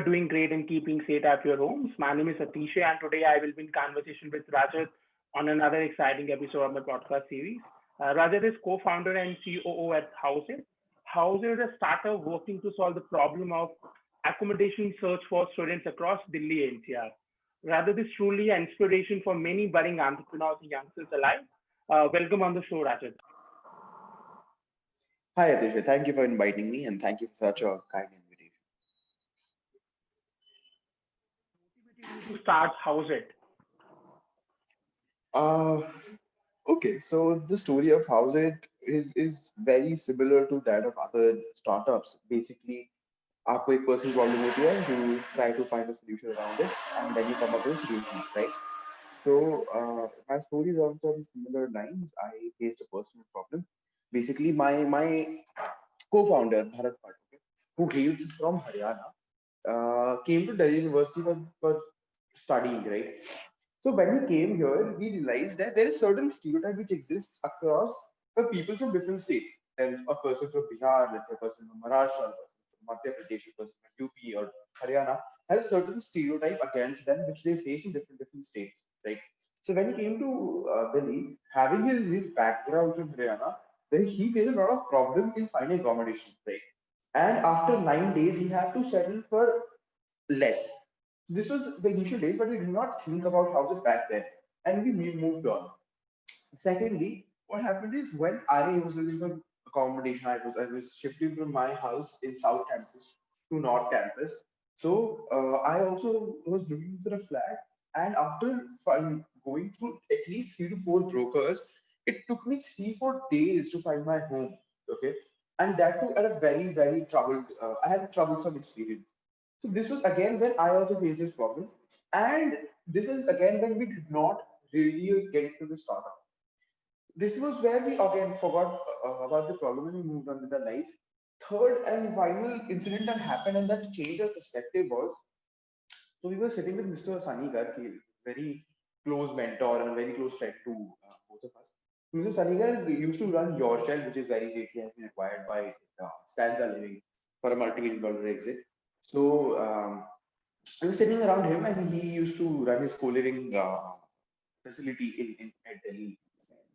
doing great and keeping safe at your homes. My name is Atisha, and today I will be in conversation with Rajat on another exciting episode of my podcast series. Rajat is co-founder and COO at Houseit. Houseit is a startup working to solve the problem of accommodation search for students across Delhi NCR. Rajat is truly an inspiration for many budding entrepreneurs and youngsters alike. Welcome on the show, Rajat. Hi, Adisha. Thank you for inviting me and thank you for such a kind invitation. You to start Houseit. Uh, okay, so the story of House It is very similar to that of other startups. Basically, आपको एक personal problem होती है, you try to find a solution around it, and then you come up with a solution, right? So, my story is also on similar lines. I faced a personal problem. Basically, my co-founder Bharat Bhatt, okay, who hails from Haryana, came to Delhi University for studying, right? So when we came here, we realized that there is certain stereotype which exists across the people from different states. There's a person from Bihar, let's say a person from Maharashtra, a person from Madhya Pradesh, a person from UP or Haryana, has a certain stereotype against them which they face in different states, right? So when he came to Delhi, having his background from Haryana, then he faced a lot of problem in finding accommodation, right? And after 9 days, he had to settle for less. This was the initial days, but we did not think about house it back then, and we moved on. Secondly, what happened is when I was looking for accommodation, I was shifting from my house in South Campus to North Campus. So I also was looking for a flat, and after going through at least 3 to 4 brokers, it took me 3 4 days to find my home. Okay, and that too at a very troubled. I had a troublesome experience. So this was again when I also faced this problem, and this is again when we did not really get into the startup. This was where we again forgot about the problem and we moved on with our life. Third and final incident that happened and that changed our perspective was, so we were sitting with Mr. Sunny Garg, a very close mentor and a very close friend to both of us. Mr. Sunny Garg used to run Your Shell, which is very lately has been acquired by Stanza Living for a multi-million dollar exit. So I was sitting around him and he used to run his co-living facility in at Delhi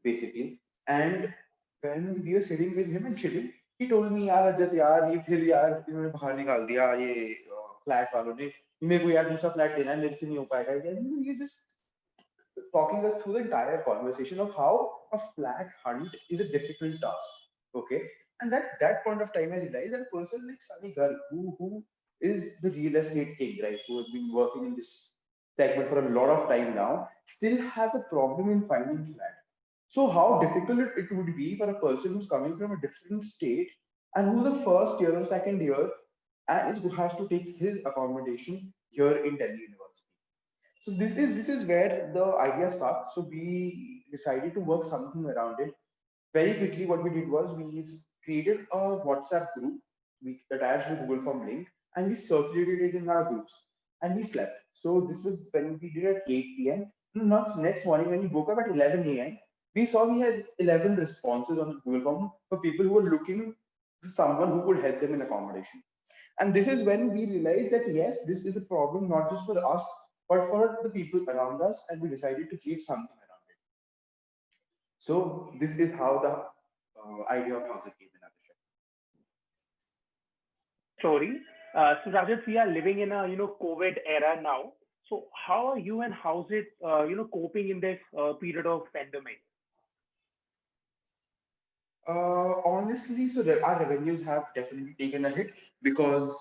basically. And when we were sitting with him and chilling, he told me, यार अजत यार ये फिर यार इन्होंने बाहर निकाल दिया ये फ्लैट वालों ने मेरे को यार दूसरा फ्लैट लेना है मेरे से नहीं हो पाएगा ये just talking us through the entire conversation of how a flat hunt is a difficult task. Okay. And that point of time I realized that a person like Sunny Garg, who is the real estate king, right, who has been working in this segment for a lot of time now, still has a problem in finding flat. So how difficult it would be for a person who's coming from a different state and who's the first year or second year and has to take his accommodation here in Delhi University. So this is where the idea starts. So we decided to work something around it. Very quickly, what we did was we created a WhatsApp group. We attached the Google Form link and we circulated it in our groups. And we slept. So this was when we did at 8 p.m. Not next morning when we woke up at 11 a.m. We saw we had 11 responses on the Google Form for people who were looking for someone who could help them in accommodation. And this is when we realized that yes, this is a problem not just for us, but for the people around us, and we decided to create something around it. So this is how the idea of housing came in Abhishek. Story. So Rajat, we are living in a COVID era now. So how are you and how's it coping in this period of pandemic? Honestly, so our revenues have definitely taken a hit because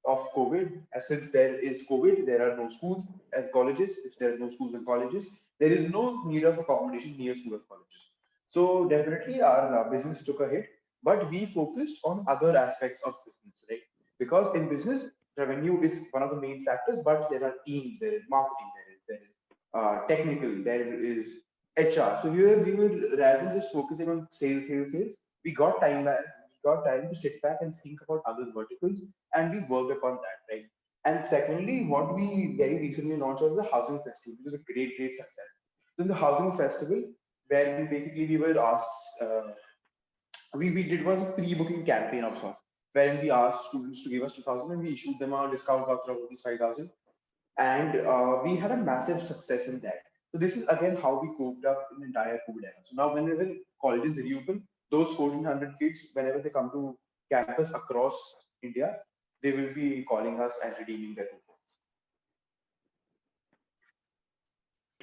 of COVID. Since there is COVID, there are no schools and colleges. If there are no schools and colleges, there is no need of accommodation near school and colleges. So definitely our business took a hit, but we focused on other aspects of business, right? Because in business, revenue is one of the main factors, but there are teams, there is marketing, there is technical, there is HR. So we were rather than just focusing on sales. We got time back. We got time to sit back and think about other verticals, and we worked upon that, right? And secondly, what we very recently launched was the housing festival, which is a great success. So in the housing festival, where we were asked, we did was a pre-booking campaign of sorts. wherein we asked students to give us 2,000 and we issued them a discount voucher of rupees 5,000. And we had a massive success in that. So this is again how we coped up in the entire COVID era. So now whenever colleges reopen, those 1,400 kids, whenever they come to campus across India, they will be calling us and redeeming their coupons.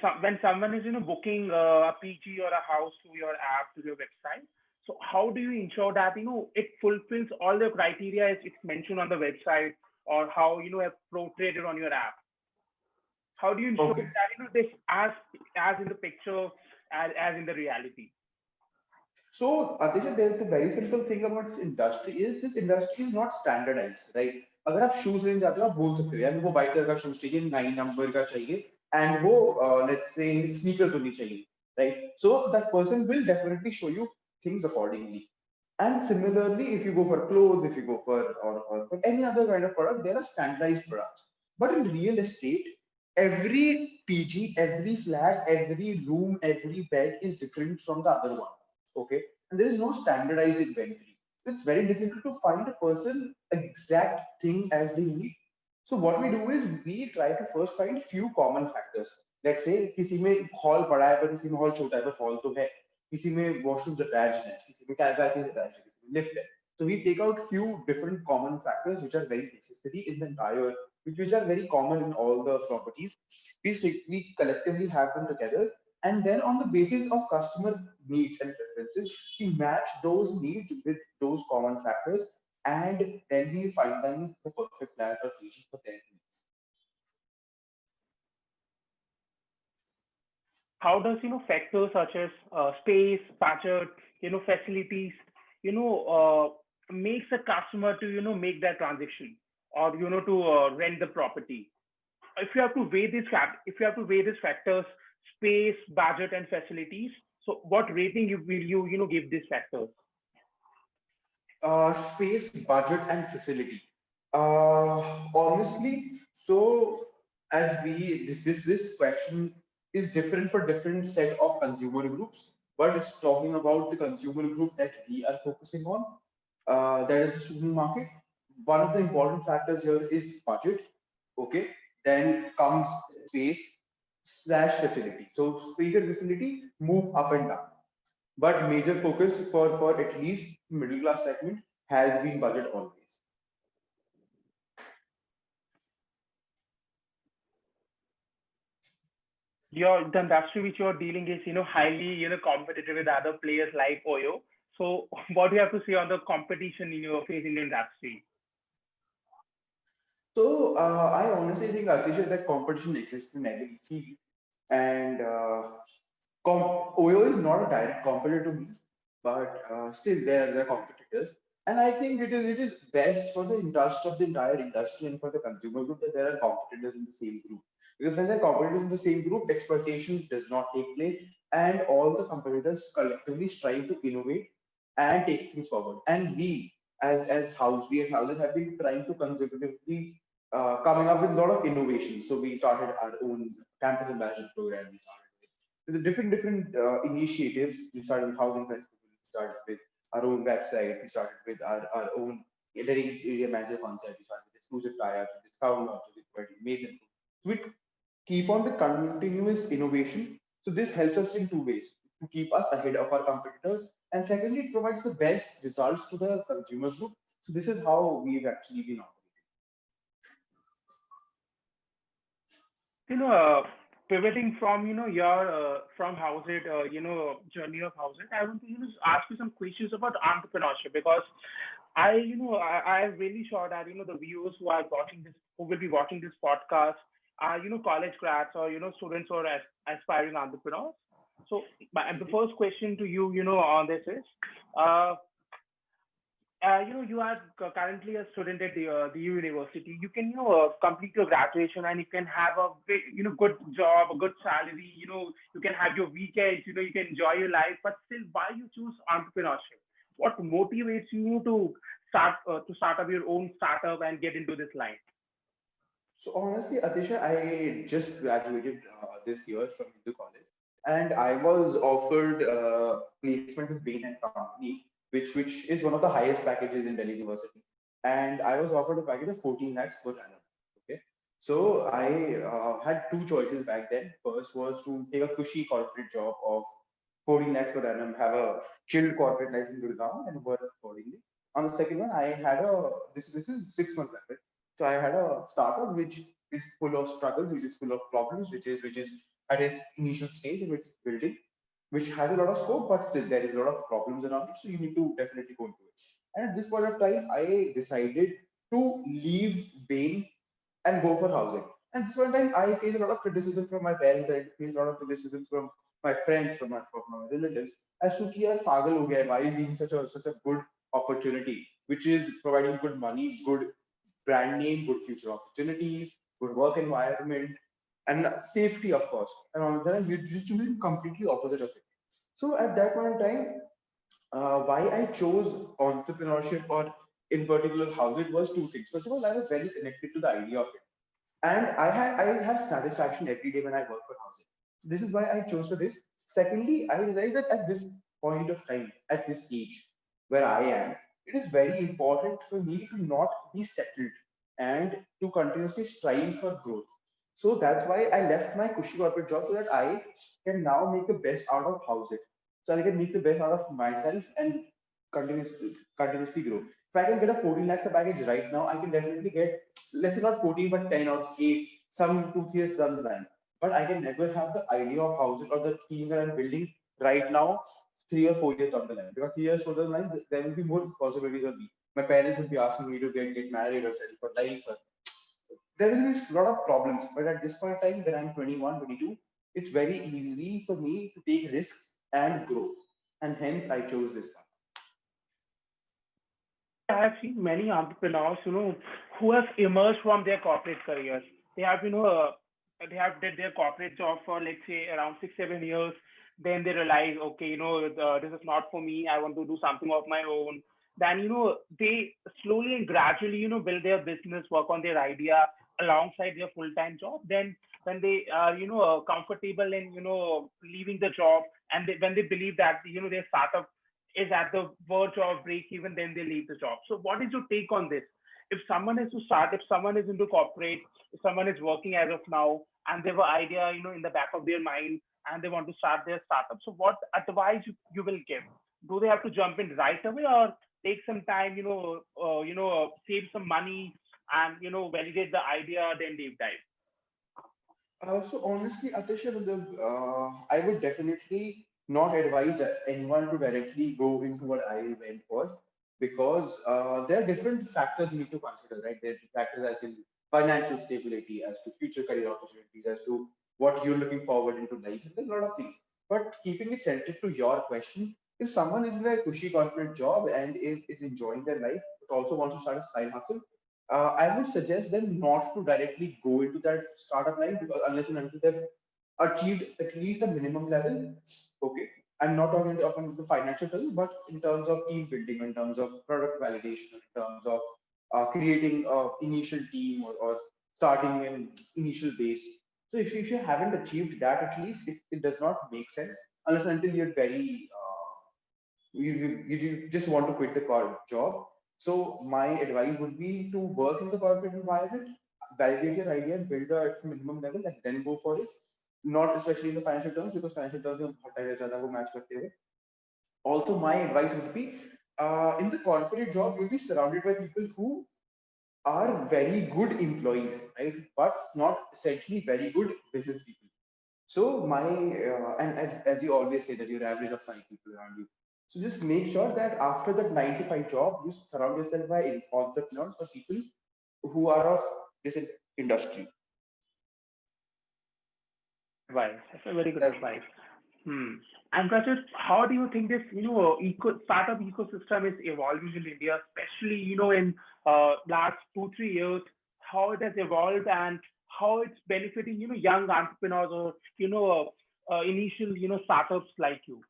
So when someone is booking a PG or a house through your app, through your website, so how do you ensure that it fulfills all the criteria as it's mentioned on the website, or how have portrayed it on your app? How do you ensure Okay. that this as in the picture, as in the reality? So, Atisha, there's the very simple thing about this industry is not standardized, right? अगर आप shoes लेने जाते हो आप बोल सकते हो यार मेरे को वाइट कलर का शूज चाहिए 9 नंबर का चाहिए एंड वो लेट्स से स्नीकर तो नहीं चाहिए right so that person will definitely show you things accordingly and similarly if you go for clothes if you go or for any other kind of product there are standardized products but in real estate every PG every flat every room every bed is different from the other one okay and there is no standardized inventory so it's very difficult to find a person exact thing as they need so what we do is we try to first find few common factors let's say किसी में hall बड़ा है पर किसी में hall छोटा है पर hall तो है किसी में washrooms attached है किसी में balconies attached है किसी में lift है so we take out few different common factors which are very necessary in the entire which are very common in all the properties we collectively have them together and then on the basis of customer needs and preferences, we match those needs with those common factors and then we find them the perfect plan or solution for their needs. How does factors such as space, budget, facilities, makes a customer to make that transaction, or to rent the property? If you have to weigh if you have to weigh these factors, space, budget, and facilities, so what rating will you give these factors? Space, budget, and facility. Honestly, so as we this question is different for different set of consumer groups, but it's talking about the consumer group that we are focusing on. That is the student market. One of the important factors here is budget. Okay, then comes space slash facility. So space and facility move up and down but major focus for at least middle class segment has been budget always. The industry which you're dealing is highly competitive with other players like Oyo. So what do you have to say on the competition in your face in the industry? So I honestly think Atisha that competition exists in every field, and Oyo is not a direct competitor to me, but still there are competitors. And I think it is best for the interest of the entire industry and for the consumer group that there are competitors in the same group. Because when there are competitors in the same group, exploitation does not take place, and all the competitors collectively strive to innovate and take things forward. And we as houses have been trying to consecutively coming up with a lot of innovations. So we started our own campus ambassador program. We started with the different initiatives. We started with housing festival. We started with our own website. We started with our own dedicated area manager concept. We started with exclusive tie-ups, with discount vouchers, with very amazing. So we keep on the continuous innovation. So this helps us in two ways to keep us ahead of our competitors, and secondly, it provides the best results to the consumer group. So this is how we've actually been operating. you know uh, Pivoting from your from house it journey of house it, I want to ask you some questions about entrepreneurship, because I'm really sure that the viewers who are watching this, who will be watching this podcast, are college grads, or students, or aspiring entrepreneurs. So the first question to you, on this is, uh, you are currently a student at the university. You can, complete your graduation, and you can have a good job, a good salary. You can have your weekends. You can enjoy your life. But still, why you choose entrepreneurship? What motivates you to start up your own startup and get into this line? So honestly, Atisha, I just graduated this year from Hindu College, and I was offered placement with Bain and Company, which is one of the highest packages in Delhi University. and I was offered a package of 14 lakhs per annum. Okay. So I had two choices back then. First was to take a cushy corporate job of 14 lakhs per annum, have a chilled corporate life in Gurgaon and work accordingly. On the second one, I had this is 6 months back, right? So I had a startup which is full of struggles, which is full of problems, which is at its initial stage of its building, which has a lot of scope, but still there is a lot of problems around it. So you need to definitely go into it. And at this point of time, I decided to leave Bain and go for housing. And this one time, I faced a lot of criticism from my parents. I faced a lot of criticism from my friends, from my relatives, as to कि यार पागल हो गया है, why being such a good opportunity, which is providing good money, good brand name, good future opportunities, good work environment, and safety, of course. And on the other hand, you're just doing completely opposite of it. So at that point in time, why I chose entrepreneurship or in particular how it was two things. First of all, I was very connected to the idea of it. And I have satisfaction every day when I work for housing. So this is why I chose for this. Secondly, I realized that at this point of time, at this age where I am, it is very important for me to not be settled and to continuously strive for growth. So that's why I left my cushy corporate job so that I can now make the best out of housing. So I can make the best out of myself and continuously grow. If I can get a 14 lakhs a package right now, I can definitely get, let's say not 14, but 10 or 8, some 2 3 years down the line. But I can never have the idea of housing or the team that I'm building right now, 3 or 4 years down the line. Because 3 years down the line, there will be more responsibilities on me. My parents will be asking me to get married or settle for life. Or, there will be a lot of problems. But at this point in time, when I'm 21, 22, it's very easy for me to take risks and grow. And hence, I chose this path. I have seen many entrepreneurs, who have emerged from their corporate careers. They have, they have did their corporate job for, let's say, around 6, 7 years. Then they realize, okay, this is not for me. I want to do something of my own. Then, they slowly and gradually, build their business, work on their idea alongside their full-time job. Then when they are, comfortable in, leaving the job, and when they believe that, their startup is at the verge of break even, then they leave the job. So what is your take on this? If someone is to start, if someone is into corporate, if someone is working as of now and they have an idea, in the back of their mind and they want to start their startup, so what advice you will give? Do they have to jump in right away or take some time, save some money and, validate the idea, then deep dive? So honestly, Atisha, I would definitely not advise anyone to directly go into what I went for because there are different factors you need to consider, right? There are factors as in financial stability, as to future career opportunities, as to what you're looking forward into life, and there's a lot of things. But keeping it centered to your question, if someone is in a cushy corporate job and is enjoying their life, but also wants to start a side hustle, I would suggest them not to directly go into that startup line because unless and until they've achieved at least a minimum level, okay. I'm not talking about the financial terms, but in terms of team building, in terms of product validation, in terms of creating a initial team or starting an initial base. So if you haven't achieved that, at least it does not make sense unless until you're very you just want to quit the job. So my advice would be to work in the corporate environment, validate your idea and build a at minimum level and then go for it. Not especially in the financial terms because financial terms में बहुत time ज़्यादा वो match करते हैं. Also, my advice would be in the corporate job, you'll be surrounded by people who are very good employees, right? But not essentially very good business people. So and as you always say that you're average of 5 people around you. So just make sure that after that 9 to 5 job, you surround yourself by entrepreneurs or people who are of this industry. Advice. That's a very good That's advice. Hmm. And Rajat, how do you think this, startup ecosystem is evolving in India, especially, in last 2, 3 years, how it has evolved and how it's benefiting, young entrepreneurs or, initial, startups like you?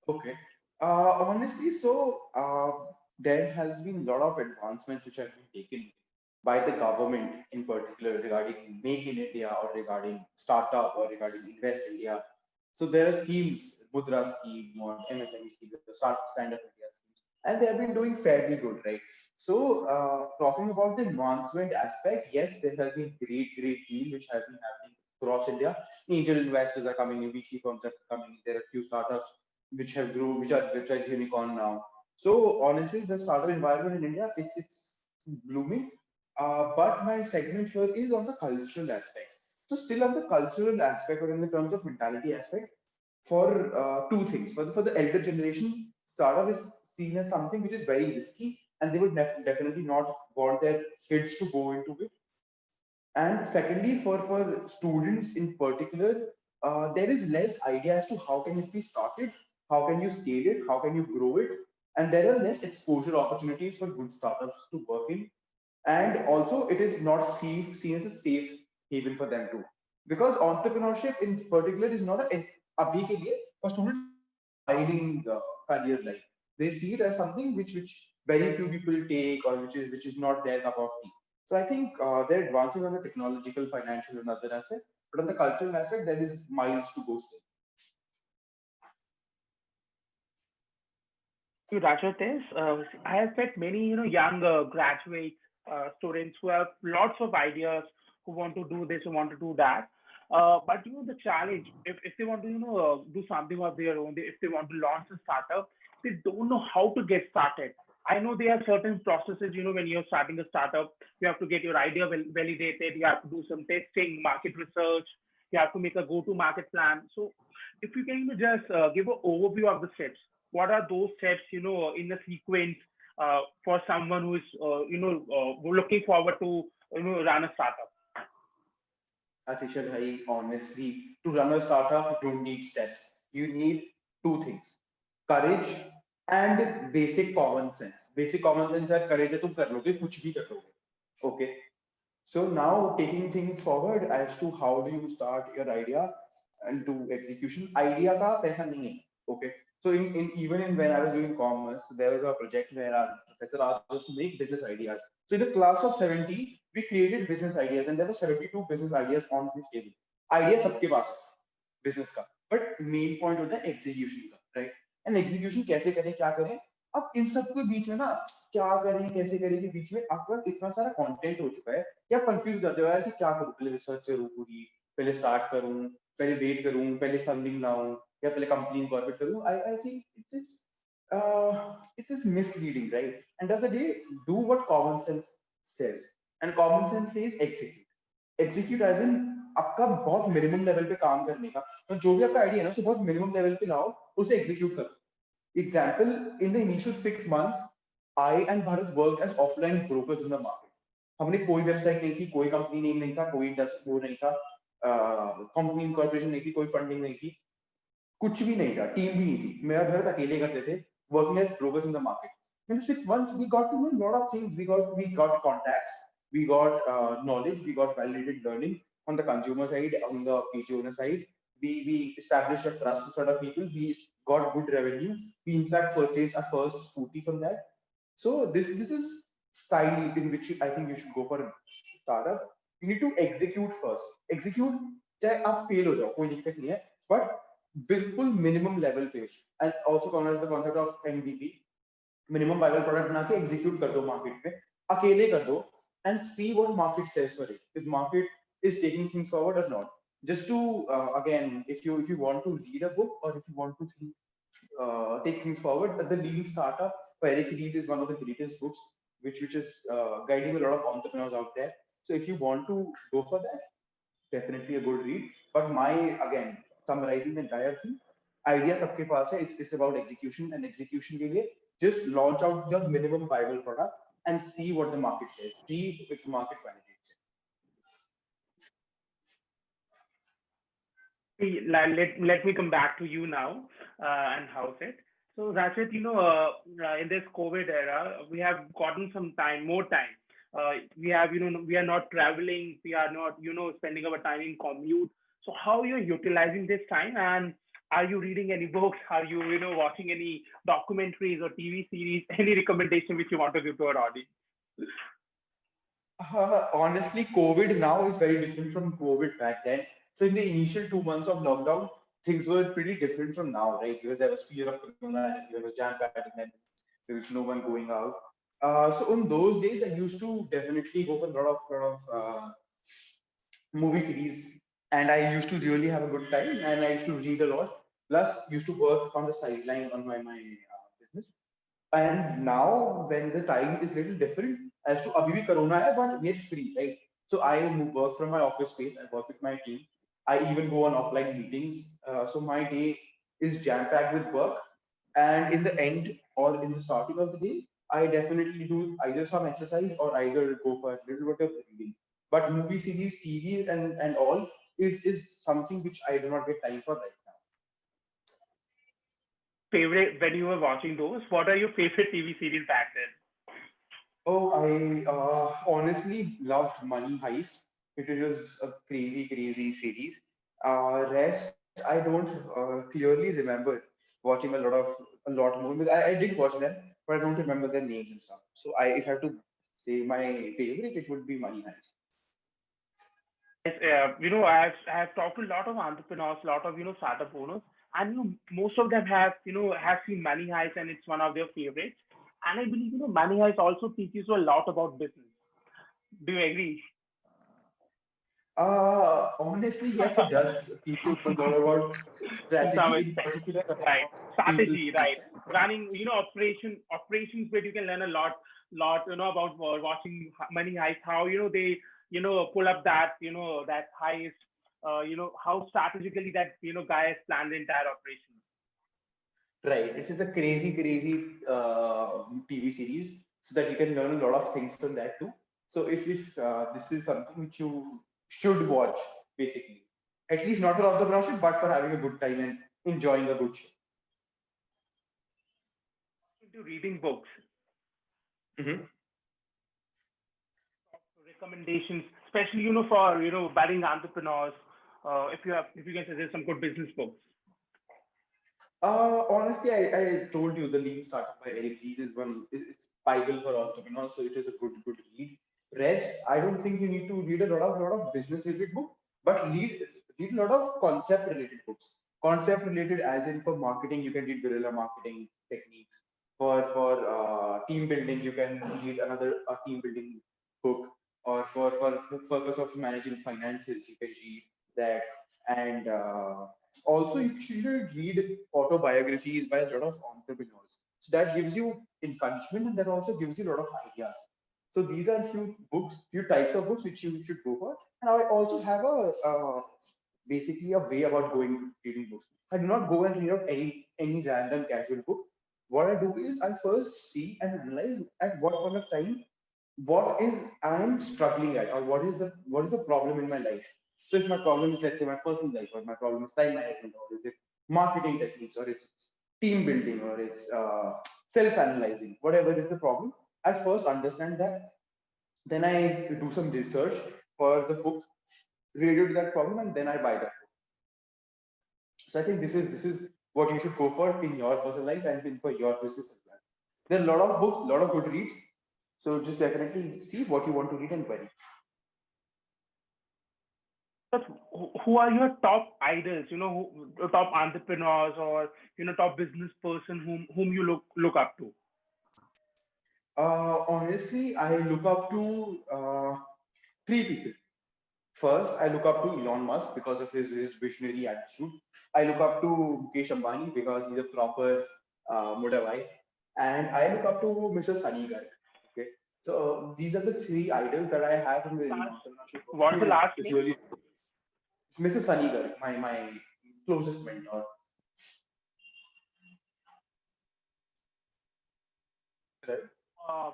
okay. Honestly, so there has been a lot of advancements which have been taken by the government in particular regarding Make in India or regarding startup or regarding Invest India. So there are schemes, Mudra scheme or MSME scheme, the Stand Up India schemes. and they have been doing fairly good, right? So, talking about the advancement aspect, yes, there has been great deal which has been happening across India. Angel investors are coming in, VC firms are coming in. There are a few startups which have grown, which are unicorn now. So, honestly, the startup environment in India, it's blooming. But my segment here is on the cultural aspect. So, still on the cultural aspect, or in the terms of mentality aspect, for two things. For the elder generation, startup is seen as something which is very risky, and they would definitely not want their kids to go into it. And secondly, for students in particular, there is less idea as to how can it be started, how can you scale it, how can you grow it, and there are less exposure opportunities for good startups to work in. And also, it is not seen as a safe haven for them too, because entrepreneurship in particular is not a abhi ke liye, for students it's not a defining career line. They see it as something which very few people take, or which is not their cup of tea. So I think they're advancing on the technological, financial, and other aspects, but on the cultural aspect, there is miles to go still. To Rajat is, I have met many, young graduates, students who have lots of ideas, who want to do this, who want to do that. But the challenge, if they want to, do something of their own, if they want to launch a startup, they don't know how to get started. I know there are certain processes, when you're starting a startup, you have to get your idea validated, you have to do some testing, market research, you have to make a go-to-market plan. So if you can just give an overview of the steps, what are those steps, in the sequence for someone who is, looking forward to, run a startup? Atisha bhai, honestly, to run a startup, you don't need steps. You need two things: courage and basic common sense. Basic common sense है, courage है, तुम कर लोगे, कुछ भी कर लोगे. Okay. So now taking things forward as to how do you start your idea and to execution. Idea का पैसा नहीं है. Okay. So in even in when I was doing commerce, there was a project where our professor asked us to make business ideas. So in the class of 70, we created business ideas, and there were 72 business ideas on this table. Idea सबके पास है business का, but main point होता है execution का, right? And execution कैसे करें, क्या करें? अब इन सबके बीच में ना, क्या करें कैसे करें के बीच में आपका इतना सारा कंटेंट हो चुका है कि आप कंफ्यूज जाते हो यार कि क्या करूं, पहले रिसर्च करूं पूरी, पहले स्टार्ट करूं, पहले वेट करूं, पहले फंडिंग लाऊं, या पहले कंपनी इनकॉर्पोरेट करूं. I think it's just misleading, right? End of the day, do what common sense says, and common sense says execute as in आपका बहुत मिनिमम लेवल पे काम करने का, तो जो भी आपका आइडिया है ना उसे बहुत मिनिमम लेवल पे लाओ, उसे एग्जीक्यूट करो. Example, in the initial 6 months, I and Bharat worked as offline brokers in the market. हमने कोई वेबसाइट नहीं थी, कोई कंपनी नेम नहीं था, कोई इंडस्ट्री वो नहीं था, कंपनी इनकॉर्पोरेशन नहीं थी, कोई फंडिंग नहीं थी, कुछ भी नहीं था, टीम भी नहीं थी. मैं और भरत अकेले करते थे, working as brokers in the market. In 6 months, we got to know a lot of things. We got contacts, we got knowledge, we got validated learning on the consumer side, on the PG owner side. We established a trust with sort of people. We got good revenue. We in fact purchased our first scooty from that. So this is style in which I think you should go for a startup. You need to execute first. Execute चाहे आप fail हो जाओ कोई दिक्कत नहीं है, but बिल्कुल minimum level पे, and also common as the concept of MVP, minimum viable product बना के एग्जीक्यूट कर दो मार्केट में, अकेले कर दो, and see what market says for it, if market is taking things forward or not. Just to again, if you want to read a book, or if you want to take things forward, the Lean Startup by Eric Ries is one of the greatest books, which is guiding a lot of entrepreneurs out there. So if you want to go for that, definitely a good read. But my, again, summarizing the entire thing, idea सबके पास है. It's about execution, and execution के लिए just launch out your minimum viable product and see what the market says. See if the market validates it. Let me come back to you now, and how's it? So Rashid, in this COVID era, we have gotten some time, more time. We have, we are not traveling, we are not, spending our time in commute. So how you're utilizing this time, and are you reading any books? Are you, watching any documentaries or TV series? Any recommendation which you want to give to our audience? Honestly, COVID now is very different from COVID back then. So in the initial 2 months of lockdown, things were pretty different from now, right? Because there was fear of corona, there was jam packed, There is no one going out. So on those days, I used to definitely go for a lot of movie series, and I used to really have a good time, and I used to read a lot. Plus, used to work on the sideline on my business. And now, when the time is little different, as to abhi bhi corona hai, but we're free, right? So I work from my office space. I work with my team. I even go on offline meetings. So my day is jam packed with work. And in the end or in the starting of the day, I definitely do either some exercise or either go for a little bit of reading. But movie series, TV, and all is something which I do not get time for right now. Favorite when you were watching those? What are your favorite TV series back then? Oh, I honestly loved Money Heist. It was a crazy series. Rest, I don't clearly remember watching a lot more. I did watch them, but I don't remember their names and stuff. So if I have to say my favorite, it would be Money Heist. Yes, I have talked to a lot of entrepreneurs, a lot of startup owners, and most of them have seen Money Heist, and it's one of their favorites. And I believe Money Heist also teaches you a lot about business. Do you agree? Honestly, yes, it does teach you a lot about To some strategy in extent, particular, about right? how people Strategy, think. right? Running, operations, where you can learn a lot, about watching Money Heist, how they pull up that heist, how strategically that guy has planned the entire operation. Right. This is a crazy TV series, so that you can learn a lot of things from that too. So if this is something which you should watch, basically, at least not for off the ground, but for having a good time and enjoying a good show. Into reading books, Mhm. recommendations, especially for budding entrepreneurs. If you can suggest some good business books. Honestly, I told you the Lean Startup by Eric Ries is it's Bible for entrepreneurs, so it is a good read. Rest, I don't think you need to read a lot of business related book, but read a lot of concept related books. Concept related, as in for marketing, you can read guerrilla marketing techniques. For team building, you can read another team building book. Or for purpose of managing finances, you can read that. And also, you should read autobiographies by a lot of entrepreneurs. So that gives you encouragement, and that also gives you a lot of ideas. So these are few types of books which you should go for. And I also have basically a way about going reading books. I do not go and read out any random casual book. What I do is I first see and analyze at what point of time what is I am struggling at, or what is the problem in my life. So if my problem is, let's say, my personal life, or my problem is time management, or is it marketing techniques, or it's team building, or it's self-analyzing, whatever is the problem, I first understand that. Then I do some research for the book related to that problem, and then I buy that book. So I think this is what you should go for in your personal life and for your business as well. There are a lot of books, a lot of good reads. So just definitely see what you want to read and buy. But who are your top idols? Top entrepreneurs, or top business person whom you look up to. Honestly, I look up to three people. First, I look up to Elon Musk because of his visionary attitude. I look up to Mukesh Ambani because he's a proper Mudavai. And I look up to Mr. Sunny Garg. Okay. So these are the three idols that I have in the Last, entrepreneurship world. what's the Who last is name? really it's Mr. Sunny Garg, my closest mentor. Right? Uh,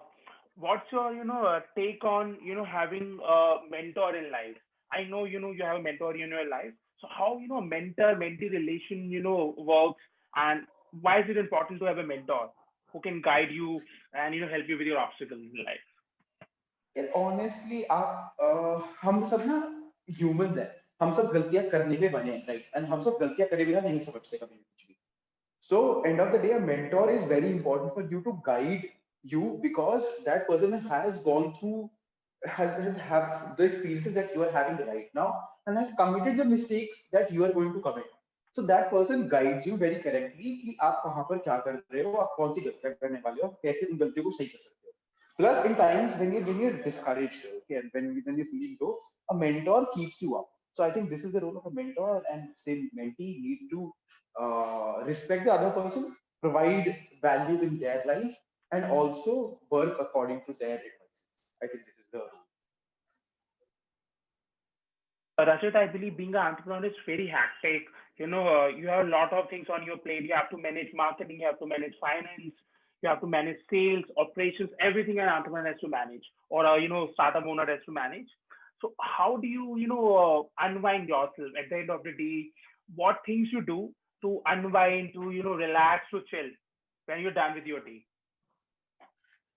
what's your take on having a mentor in life? I know you have a mentor in your life. So how mentor mentee relation works, and why is it important to have a mentor who can guide you and help you with your obstacles in life? यार honestly आप हम सब ना humans हैं. हम सब गलतियां करने के लिए बने हैं, राइट? एंड हम सब गलतियां करे बिना नहीं समझते कभी भी कुछ भी. So end of the day, a mentor is very important for you to guide you, because that person has gone through, has have the experiences that you are having right now, and has committed the mistakes that you are going to commit. So that person guides you very correctly कि आप कहाँ पर क्या कर रहे हो, आप कौन सी गलतियाँ करने वाले हो, कैसे इन गलतियों को सही कर सकते हो. Plus, in times when you're discouraged, okay, and when you're feeling low, a mentor keeps you up. So I think this is the role of a mentor, and same mentee needs to respect the other person, provide value in their life, and also work according to their advice. I think this is the role. Rajat, I believe being an entrepreneur is very hectic. You have a lot of things on your plate. You have to manage marketing, you have to manage finance, you have to manage sales, operations, everything an entrepreneur has to manage, or startup owner has to manage. So how do you, unwind yourself at the end of the day? What things you do to unwind, to relax, to chill when you're done with your day?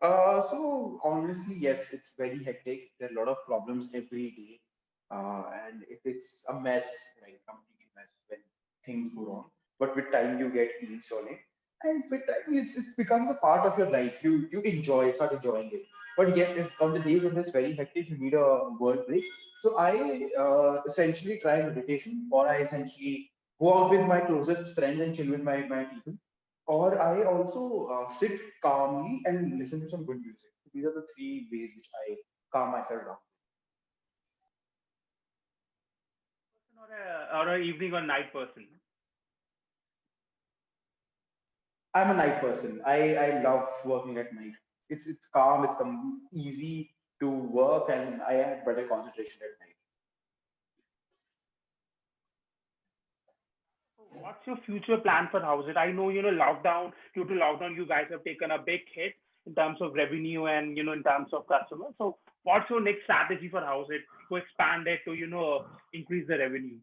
So honestly, yes, it's very hectic. There are a lot of problems every day, and it's a mess, like completely mess when things go wrong. But with time, you get eased on it, and with time, it's becomes a part of your life. You enjoy, start enjoying it. But yes, if on the days when it's very hectic, you need a work break. So I essentially try meditation, or I essentially go out with my closest friends and chill with my people, or I also sit calmly and listen to some good music. These are the three ways which I calm myself down. Or a evening or night person? I'm a night person. I love working at night. It's calm. It's easy to work, and I have better concentration at night. What's your future plan for Houseit? I know, lockdown, due to lockdown, you guys have taken a big hit in terms of revenue and, in terms of customers. So what's your next strategy for Houseit to expand it, to, increase the revenue?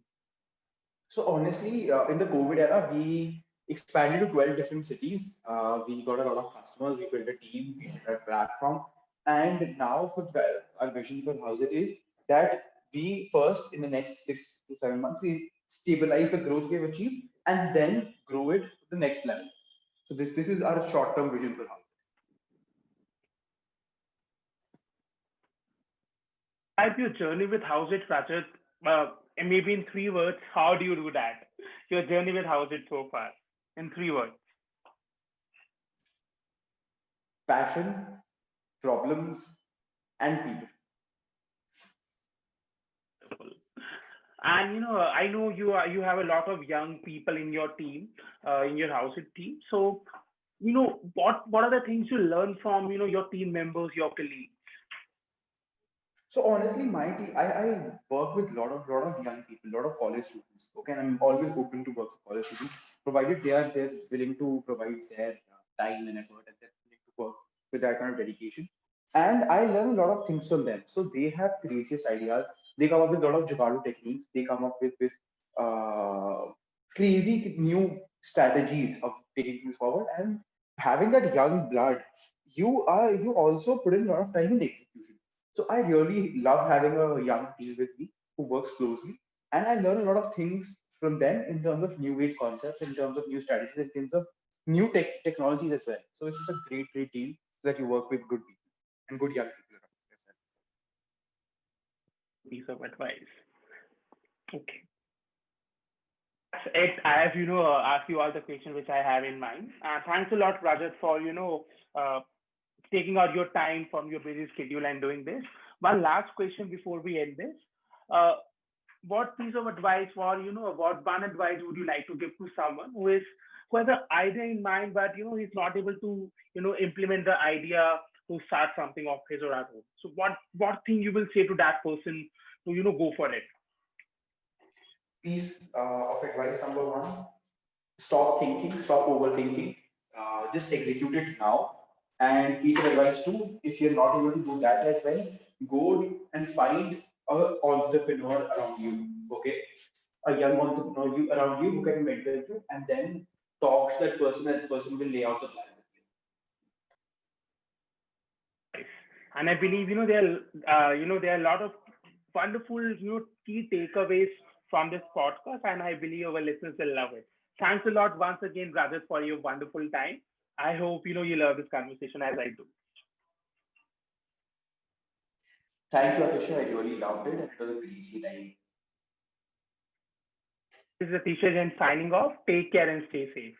So honestly, in the COVID era, we expanded to 12 different cities. We got a lot of customers. We built a team. We built a platform. And now, our vision for House It is that we first, in the next 6 to 7 months, we stabilize the growth we have achieved and then grow it to the next level. So this is our short-term vision for House. Type your journey with Houseit, Rajat. And maybe in 3 words, how do you do that? Your journey with Houseit so far, in 3 words. Passion, problems, and people. And I know you have a lot of young people in your team, in your Houseit team. So what are the things you learn from your team members, your colleagues? So honestly, my team, I work with lot of young people, lot of college students. Okay, and I'm always open to work with college students, provided they're willing to provide their time and effort, and they're willing to work with that kind of dedication. And I learn a lot of things from them. So they have creative ideas. They come up with a lot of jugaadu techniques. They come up with uh, crazy new strategies of taking things forward. And having that young blood, you also put in a lot of time in the execution. So I really love having a young team with me who works closely, and I learn a lot of things from them in terms of new age concepts, in terms of new strategies, in terms of new technologies as well. So it's just a great team that you work with good people and good young people around as well. Piece of advice. Okay. That's it. I have, asked you all the questions which I have in mind. Thanks a lot, Rajat, for, uh, taking out your time from your busy schedule and doing this. One last question before we end this. Uh, what piece of advice, or what one advice would you like to give to someone who has an idea in mind, but he's not able to implement the idea to start something of his or her own? So what thing you will say to that person to go for it? Piece of advice number one: stop thinking, stop overthinking, just execute it now. And piece of advice two: if you're not able to do that as well, go and find a entrepreneur around you. Okay, a young entrepreneur around you who can mentor you, and then talk to that person. That person will lay out the plan with you. And I believe there are a lot of wonderful key takeaways from this podcast, and I believe our listeners will love it. Thanks a lot once again, brothers, for your wonderful time. I hope you love this conversation as I do. Thank you, Atisha. I really loved it, and it was a greasy time. This is Atisha Jain signing off. Take care and stay safe.